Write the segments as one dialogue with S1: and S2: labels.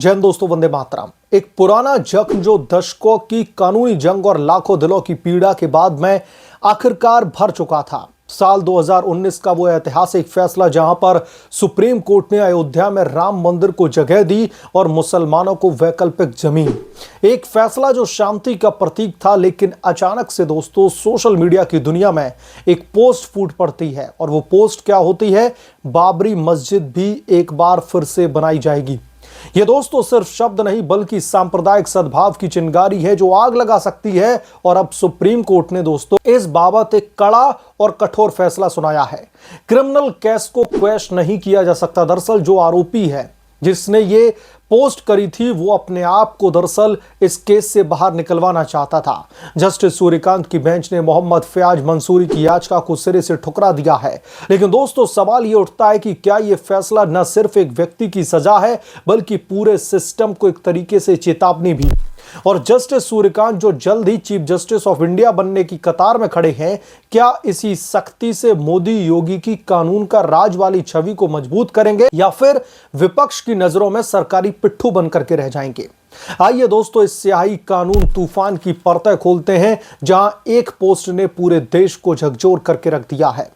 S1: जय हिंद दोस्तों, वंदे मातरम। एक पुराना जख्म जो दशकों की कानूनी जंग और लाखों दिलों की पीड़ा के बाद में आखिरकार भर चुका था। साल 2019 का वो ऐतिहासिक फैसला जहां पर सुप्रीम कोर्ट ने अयोध्या में राम मंदिर को जगह दी और मुसलमानों को वैकल्पिक जमीन। एक फैसला जो शांति का प्रतीक था, लेकिन अचानक से दोस्तों सोशल मीडिया की दुनिया में एक पोस्ट फूट पड़ती है। और वो पोस्ट क्या होती है? बाबरी मस्जिद भी एक बार फिर से बनाई जाएगी। ये दोस्तों सिर्फ शब्द नहीं बल्कि सांप्रदायिक सद्भाव की चिंगारी है जो आग लगा सकती है। और अब सुप्रीम कोर्ट ने दोस्तों इस बाबत एक कड़ा और कठोर फैसला सुनाया है। क्रिमिनल केस को क्वैश नहीं किया जा सकता। दरअसल जो आरोपी है जिसने ये पोस्ट करी थी वो अपने आप को दरअसल इस केस से बाहर निकलवाना चाहता था। जस्टिस सूर्यकांत की बेंच ने मोहम्मद फयाज मंसूरी की याचिका को सिरे से ठुकरा दिया है। लेकिन दोस्तों सवाल ये उठता है कि क्या ये फैसला न सिर्फ एक व्यक्ति की सजा है बल्कि पूरे सिस्टम को एक तरीके से चेतावनी भी। और जस्टिस सूर्यकांत जो जल्द ही चीफ जस्टिस ऑफ इंडिया बनने की कतार में खड़े हैं, क्या इसी सख्ती से मोदी योगी की कानून का राज वाली छवि को मजबूत करेंगे या फिर विपक्ष की नजरों में सरकारी पिट्ठू बनकर के रह जाएंगे? आइए दोस्तों इस स्याही कानून तूफान की परतें खोलते हैं जहां एक पोस्ट ने पूरे देश को झकझोर करके रख दिया है।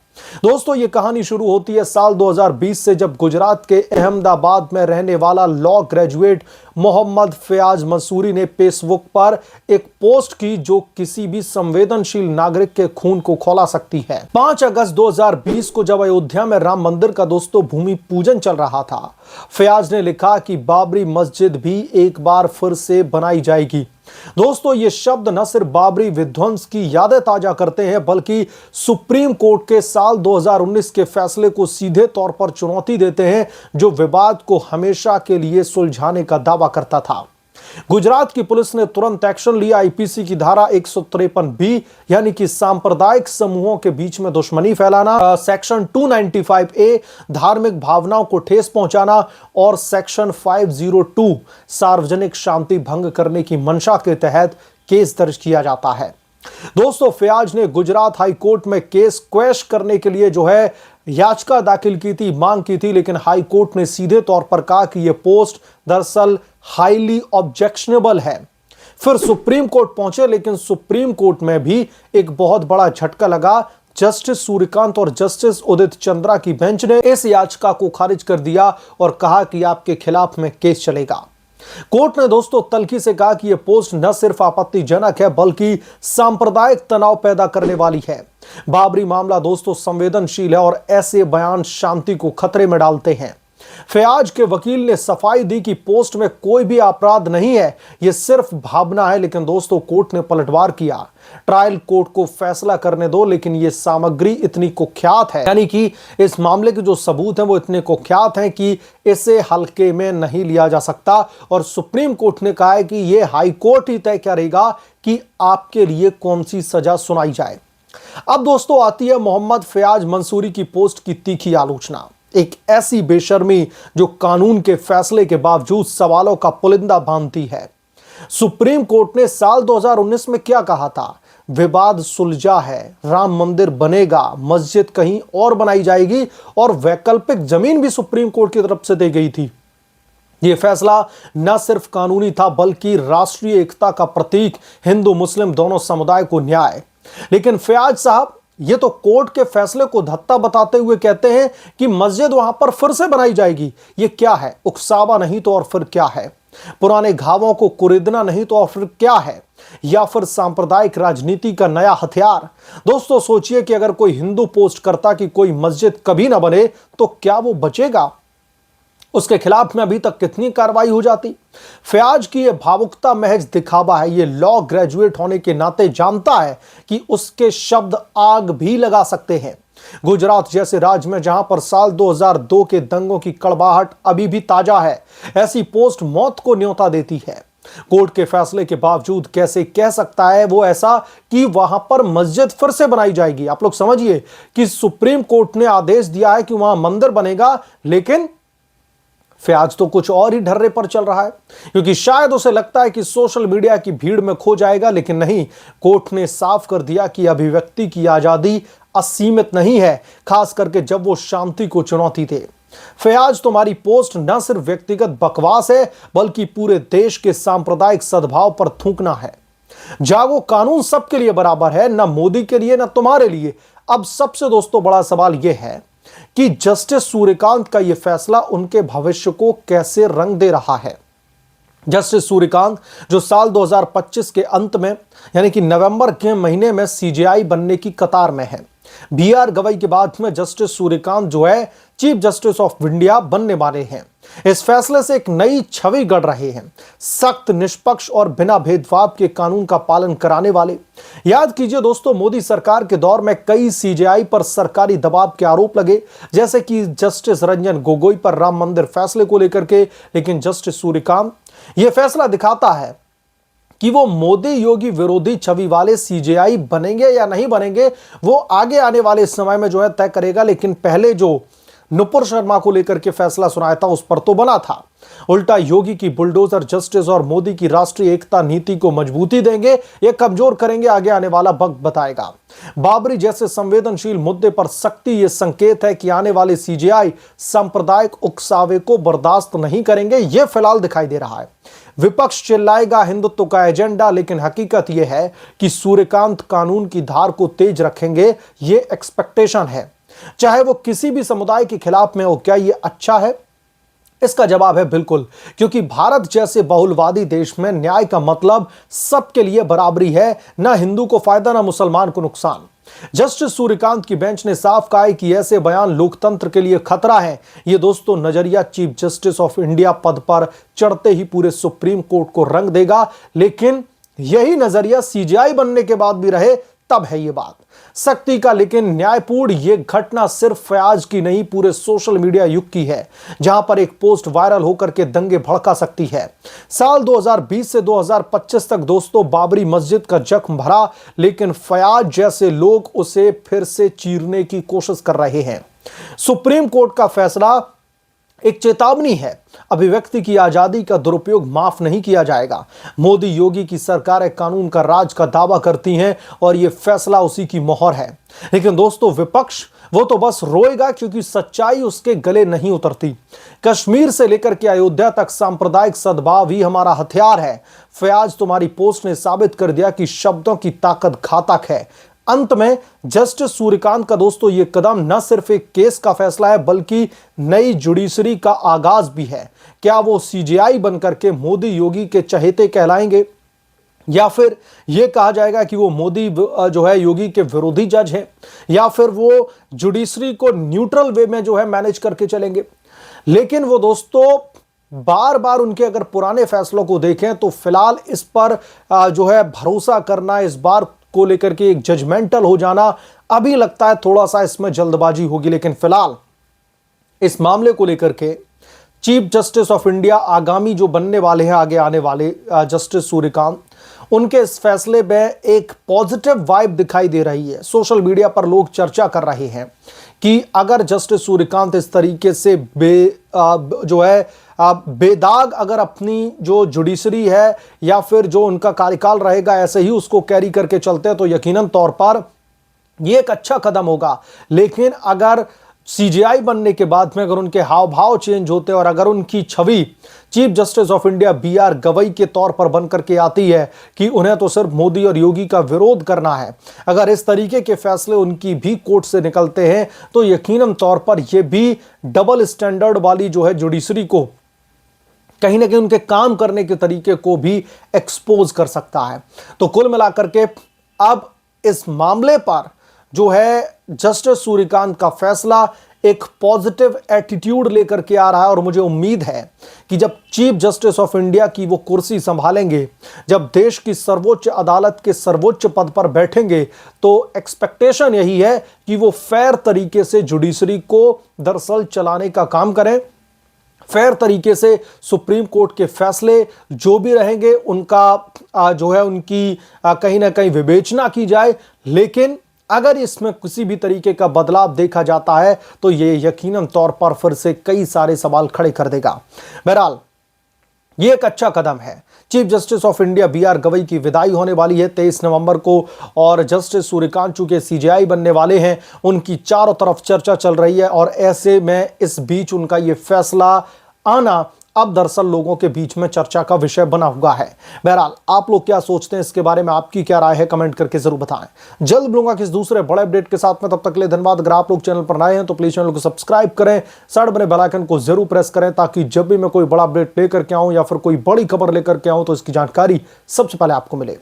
S1: दोस्तों ये कहानी शुरू होती है साल 2020 से, जब गुजरात के अहमदाबाद में रहने वाला लॉ ग्रेजुएट मोहम्मद फयाज मंसूरी ने फेसबुक पर एक पोस्ट की जो किसी भी संवेदनशील नागरिक के खून को खौला सकती है। 5 अगस्त 2020 को जब अयोध्या में राम मंदिर का दोस्तों भूमि पूजन चल रहा था, फयाज ने लिखा कि बाबरी मस्जिद भी एक बार फिर से बनाई जाएगी। दोस्तों ये शब्द न सिर्फ बाबरी विध्वंस की यादें ताजा करते हैं बल्कि सुप्रीम कोर्ट के साल 2019 के फैसले को सीधे तौर पर चुनौती देते हैं जो विवाद को हमेशा के लिए सुलझाने का दावा करता था। गुजरात की पुलिस ने तुरंत एक्शन लिया। आईपीसी की धारा 153 यानी कि सांप्रदायिक समूहों के बीच में दुश्मनी फैलाना, सेक्शन 295A धार्मिक भावनाओं को ठेस पहुंचाना और सेक्शन 502 सार्वजनिक शांति भंग करने की मंशा के तहत केस दर्ज किया जाता है। दोस्तों फयाज ने गुजरात हाई कोर्ट में केस क्वैश करने के लिए जो है याचिका दाखिल की थी, मांग की थी, लेकिन हाई कोर्ट ने सीधे तौर पर कहा कि यह पोस्ट दरअसल हाईली ऑब्जेक्शनेबल है। फिर सुप्रीम कोर्ट पहुंचे, लेकिन सुप्रीम कोर्ट में भी एक बहुत बड़ा झटका लगा। जस्टिस सूर्यकांत और जस्टिस उदित चंद्रा की बेंच ने इस याचिका को खारिज कर दिया और कहा कि आपके खिलाफ में केस चलेगा। कोर्ट ने दोस्तों तल्खी से कहा कि यह पोस्ट न सिर्फ आपत्तिजनक है बल्कि सांप्रदायिक तनाव पैदा करने वाली है। बाबरी मामला दोस्तों संवेदनशील है और ऐसे बयान शांति को खतरे में डालते हैं। फयाज के वकील ने सफाई दी कि पोस्ट में कोई भी अपराध नहीं है, यह सिर्फ भावना है। लेकिन दोस्तों कोर्ट ने पलटवार किया। ट्रायल कोर्ट को फैसला करने दो, लेकिन यह सामग्री इतनी कुख्यात है, यानी कि इस मामले के जो सबूत हैं वो इतने कुख्यात हैं कि इसे हल्के में नहीं लिया जा सकता। और सुप्रीम कोर्ट ने कहा है कि यह हाई कोर्ट ही तय करेगा कि आपके लिए कौन सी सजा सुनाई जाए। अब दोस्तों आती है मोहम्मद फयाज मंसूरी की पोस्ट की तीखी आलोचना। एक ऐसी बेशर्मी जो कानून के फैसले के बावजूद सवालों का पुलिंदा बांधती है। सुप्रीम कोर्ट ने साल 2019 में क्या कहा था? विवाद सुलझा है, राम मंदिर बनेगा, मस्जिद कहीं और बनाई जाएगी और वैकल्पिक जमीन भी सुप्रीम कोर्ट की तरफ से दी गई थी। यह फैसला न सिर्फ कानूनी था बल्कि राष्ट्रीय एकता का प्रतीक, हिंदू मुस्लिम दोनों समुदाय को न्याय। लेकिन फयाज साहब ये तो कोर्ट के फैसले को धत्ता बताते हुए कहते हैं कि मस्जिद वहां पर फिर से बनाई जाएगी। ये क्या है? उकसावा नहीं तो और फिर क्या है? पुराने घावों को कुरेदना नहीं तो और फिर क्या है? या फिर सांप्रदायिक राजनीति का नया हथियार? दोस्तों सोचिए कि अगर कोई हिंदू पोस्ट करता कि कोई मस्जिद कभी ना बने तो क्या वो बचेगा? उसके खिलाफ में अभी तक कितनी कार्रवाई हो जाती? फयाज की यह भावुकता महज दिखावा है। यह लॉ ग्रेजुएट होने के नाते जानता है कि उसके शब्द आग भी लगा सकते हैं। गुजरात जैसे राज्य में जहां पर साल 2002 के दंगों की कड़वाहट अभी भी ताजा है, ऐसी पोस्ट मौत को न्योता देती है। कोर्ट के फैसले के बावजूद कैसे कह सकता है वो ऐसा कि वहां पर मस्जिद फिर से बनाई जाएगी? आप लोग समझिए कि सुप्रीम कोर्ट ने आदेश दिया है कि वहां मंदिर बनेगा, लेकिन फयाज तो कुछ और ही ढर्रे पर चल रहा है, क्योंकि शायद उसे लगता है कि सोशल मीडिया की भीड़ में खो जाएगा। लेकिन नहीं, कोर्ट ने साफ कर दिया कि अभिव्यक्ति की आजादी असीमित नहीं है, खास करके जब वो शांति को चुनौती दे। फयाज, तुम्हारी पोस्ट न सिर्फ व्यक्तिगत बकवास है बल्कि पूरे देश के सांप्रदायिक सद्भाव पर थूकना है। जागो, कानून सबके लिए बराबर है, ना मोदी के लिए ना तुम्हारे लिए। अब सबसे दोस्तों बड़ा सवाल यह है कि जस्टिस सूर्यकांत का यह फैसला उनके भविष्य को कैसे रंग दे रहा है। जस्टिस सूर्यकांत जो साल 2025 के अंत में यानी कि नवंबर के महीने में सीजेआई बनने की कतार में है। बीआर गवई के बाद में जस्टिस सूर्यकांत जो है चीफ जस्टिस ऑफ इंडिया बनने वाले हैं। इस फैसले से एक नई छवि गढ़ रहे हैं, सख्त, निष्पक्ष और बिना भेदभाव के कानून का पालन कराने वाले। याद कीजिए दोस्तों, मोदी सरकार के दौर में कई सीजेआई पर सरकारी दबाव के आरोप लगे, जैसे कि जस्टिस रंजन गोगोई पर राम मंदिर फैसले को लेकर के। लेकिन जस्टिस सूर्यकांत यह फैसला दिखाता है कि वो मोदी योगी विरोधी छवि वाले सीजेआई बनेंगे या नहीं बनेंगे, वो आगे आने वाले समय में जो है तय करेगा। लेकिन पहले जो नुपुर शर्मा को लेकर के फैसला सुनाया था उस पर तो बना था। उल्टा योगी की बुलडोजर जस्टिस और मोदी की राष्ट्रीय एकता नीति को मजबूती देंगे, ये कमजोर करेंगे, आगे आने वाला वक्त बताएगा। बाबरी जैसे संवेदनशील मुद्दे पर सख्ती, ये संकेत है कि आने वाले सीजेआई सांप्रदायिक उकसावे को बर्दाश्त नहीं करेंगे, ये फिलहाल दिखाई दे रहा है। विपक्ष चिल्लाएगा हिंदुत्व का एजेंडा, लेकिन हकीकत यह है कि सूर्यकांत कानून की धार को तेज रखेंगे, ये एक्सपेक्टेशन है। चाहे वो किसी भी समुदाय के खिलाफ में हो, क्या ये अच्छा है? इसका जवाब है बिल्कुल, क्योंकि भारत जैसे बहुलवादी देश में न्याय का मतलब सबके लिए बराबरी है, ना हिंदू को फायदा ना मुसलमान को नुकसान। जस्टिस सूर्यकांत की बेंच ने साफ कहा है कि ऐसे बयान लोकतंत्र के लिए खतरा है। ये दोस्तों नजरिया चीफ जस्टिस ऑफ इंडिया पद पर चढ़ते ही पूरे सुप्रीम कोर्ट को रंग देगा। लेकिन यही नजरिया सीजेआई बनने के बाद भी रहे तब है ये बात सख्ती का। लेकिन न्यायपूर्ण ये घटना सिर्फ फयाज की नहीं, पूरे सोशल मीडिया युग की है, जहां पर एक पोस्ट वायरल होकर के दंगे भड़का सकती है। साल 2020 से 2025 तक दोस्तों बाबरी मस्जिद का जख्म भरा, लेकिन फयाज जैसे लोग उसे फिर से चीरने की कोशिश कर रहे हैं। सुप्रीम कोर्ट का फैसला एक चेतावनी है, अभिव्यक्ति की आजादी का दुरुपयोग माफ नहीं किया जाएगा। मोदी योगी की सरकारें कानून का राज का दावा करती हैं और यह फैसला उसी की मोहर है। लेकिन दोस्तों विपक्ष वो तो बस रोएगा, क्योंकि सच्चाई उसके गले नहीं उतरती। कश्मीर से लेकर के अयोध्या तक सांप्रदायिक सद्भाव ही हमारा हथियार है। फयाज, तुम्हारी पोस्ट ने साबित कर दिया कि शब्दों की ताकत घातक है। अंत में जस्टिस सूर्यकांत का दोस्तों यह कदम न सिर्फ एक केस का फैसला है बल्कि नई जुडिशरी का आगाज भी है। क्या वो सीजेआई बनकर के मोदी योगी के चहेते कहलाएंगे, या फिर यह कहा जाएगा कि वो मोदी जो है योगी के विरोधी जज हैं, या फिर वो जुडिशरी को न्यूट्रल वे में जो है मैनेज करके चलेंगे। लेकिन वो दोस्तों बार बार उनके अगर पुराने फैसलों को देखें तो फिलहाल इस पर जो है भरोसा करना, इस बार को लेकर के एक जजमेंटल हो जाना, अभी लगता है थोड़ा सा इसमें जल्दबाजी होगी। लेकिन फिलहाल इस मामले को लेकर के चीफ जस्टिस ऑफ इंडिया आगामी जो बनने वाले हैं, आगे आने वाले जस्टिस सूर्यकांत, उनके इस फैसले में एक पॉजिटिव वाइब दिखाई दे रही है। सोशल मीडिया पर लोग चर्चा कर रहे हैं कि अगर जस्टिस सूर्यकांत इस तरीके से बेदाग अगर अपनी जो जुडिशरी है या फिर जो उनका कार्यकाल रहेगा ऐसे ही उसको कैरी करके चलते हैं तो यकीनन तौर पर यह एक अच्छा कदम होगा। लेकिन अगर सीजेआई बनने के बाद में अगर उनके हाव भाव चेंज होते और अगर उनकी छवि chief justice of India BR Gavai के तौर पर बनकर के आती है कि उन्हें तो सिर्फ मोदी और योगी का विरोध करना है, अगर इस तरीके के फैसले उनकी भी कोर्ट से निकलते हैं तो यकीनन तौर पर यह भी डबल स्टैंडर्ड वाली जो है जुडिशरी को कहीं ना कहीं उनके काम करने के तरीके को भी एक्सपोज कर सकता है। तो कुल मिलाकर के अब इस मामले पर जो है जस्टिस सूर्यकांत का फैसला एक पॉजिटिव एटीट्यूड लेकर के आ रहा है और मुझे उम्मीद है कि जब चीफ जस्टिस ऑफ इंडिया की वो कुर्सी संभालेंगे, जब देश की सर्वोच्च अदालत के सर्वोच्च पद पर बैठेंगे, तो एक्सपेक्टेशन यही है कि वो फेयर तरीके से जुडिशरी को दरअसल चलाने का काम करें, फेयर तरीके से सुप्रीम कोर्ट के फैसले जो भी रहेंगे उनका जो है उनकी कहीं ना कहीं विवेचना की जाए। लेकिन अगर इसमें किसी भी तरीके का बदलाव देखा जाता है तो यह यकीनन तौर पर फिर से कई सारे सवाल खड़े कर देगा। बहरहाल ये एक अच्छा कदम है। चीफ जस्टिस ऑफ इंडिया बी.आर. गवई की विदाई होने वाली है 23 नवंबर को और जस्टिस सूर्यकांत चूंकि सीजेआई बनने वाले हैं, उनकी चारों तरफ चर्चा चल रही है और ऐसे में इस बीच उनका ये फैसला आना अब दरअसल लोगों के बीच में चर्चा का विषय बना हुआ है। बहरहाल आप लोग क्या सोचते हैं इसके बारे में, आपकी क्या राय है, कमेंट करके जरूर बताएं। जल्द मिलूंगा किस दूसरे बड़े अपडेट के साथ में, तब तक के लिए धन्यवाद। अगर आप लोग चैनल पर नए हैं तो प्लीज चैनल को सब्सक्राइब करें, साइड बने बेल आइकन को जरूर प्रेस करें ताकि जब भी मैं कोई बड़ा अपडेट लेकर के आऊं या फिर कोई बड़ी खबर लेकर के आऊं तो इसकी जानकारी सबसे पहले आपको मिले।